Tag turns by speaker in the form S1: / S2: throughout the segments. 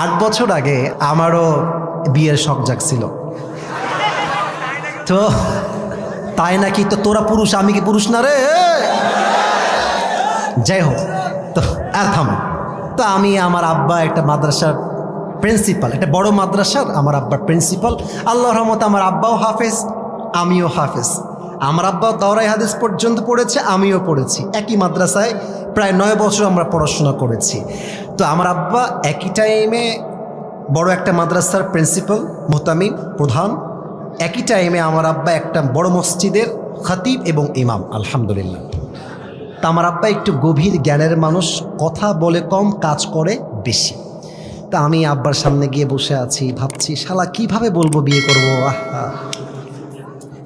S1: 8 বছর আগে আমারও বিয়ের শখ জাগছিল। তো তাই নাকি? তো তোরা পুরুষ, আমি কি পুরুষ না রে? যাই হোক, তো আর থাম। তো আমি, আমার আব্বা একটা মাদ্রাসার প্রিন্সিপাল, একটা বড় মাদ্রাসার আমার আব্বার প্রিন্সিপাল। আল্লাহর রহমতে আমার আব্বাও হাফেজ, আমিও হাফেজ। আমার আব্বাও দাওরাই হাদিস পর্যন্ত পড়েছে, আমিও পড়েছি। একই মাদ্রাসায় প্রায় 9 বছর আমরা পড়াশোনা করেছি। তো আমার আব্বা একই টাইমে বড় একটা মাদ্রাসার প্রিন্সিপাল, মুহতামিম, প্রধান। একই টাইমে আমার আব্বা একটা বড় মসজিদের খতিব এবং ইমাম, আলহামদুলিল্লাহ। তা আমার আব্বা একটু গভীর জ্ঞানের মানুষ, কথা বলে কম, কাজ করে বেশি। তা আমি আব্বার সামনে গিয়ে বসে আছি, ভাবছি শালা কিভাবে বলবো বিয়ে করবো। আহা,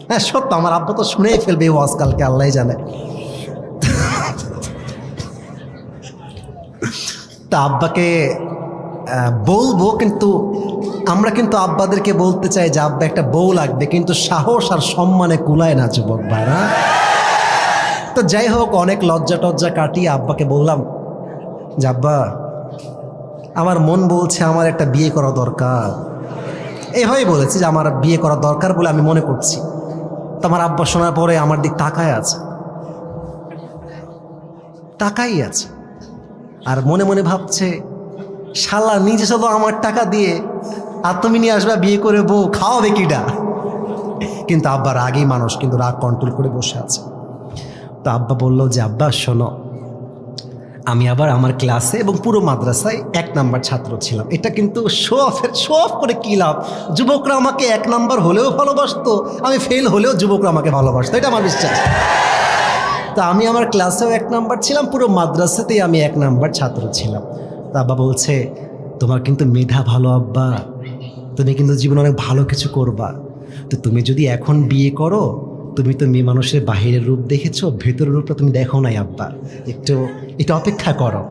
S1: হ্যাঁ সত্য, আমার আব্বা তো শুনেই ফেলবে ওয়াজ কালকে, আল্লাহ জানে। তা আব্বাকে বলবো, কিন্তু আমরা কিন্তু আব্বাদেরকে বলতে চাই যে আব্বা একটা বউ লাগবে, কিন্তু সাহস আর সম্মানে কুলায় না যুবক ভাইরা। তো যাই হোক, অনেক লজ্জা টজ্জা কাটিয়ে আব্বাকে বললাম যে আব্বা, আমার মন বলছে আমার একটা বিয়ে করা দরকার। এভাবেই বলেছি যে আমার বিয়ে করা দরকার বলে আমি মনে করছি। তো আমার আব্বা শোনার পরে আমার দিক তাকায় আছে, টাকাই আছে, আর মনে মনে ভাবছে শালা নিজে শুধু আমার টাকা দিয়ে, আর তুমি নিয়ে আসবা বিয়ে করে বউ, খাওয়াবে কিডা? কিন্তু আব্বা রাগই মানুষ, কিন্তু রাগ কন্ট্রোল করে বসে আছে। তো আব্বা বললো যে আব্বা শোনো, আমি আবার আমার ক্লাসে এবং পুরো মাদ্রাসায় 1 নাম্বার ছাত্র ছিলাম। এটা কিন্তু শো অফ করে কী লাভ? যুবকরা আমাকে 1 নাম্বার হলেও ভালোবাসতো, আমি ফেল হলেও যুবকরা আমাকে ভালোবাসতো, এটা আমার বিশ্বাস। তা আমি আমার ক্লাসেও 1 নাম্বার ছিলাম, পুরো মাদ্রাসাতেই আমি 1 নাম্বার ছাত্র ছিলাম। তা আব্বা বলছে তোমার কিন্তু মেধা ভালো আব্বা, তুমি কিন্তু জীবনে অনেক ভালো কিছু করবা। তো তুমি যদি এখন বিয়ে করো, তুমি তো মেয়ে মানুষের বাহিরের রূপ দেখেছো, ভেতরের রূপটা তুমি দেখো নাই আব্বা, একটু অপেক্ষা করো।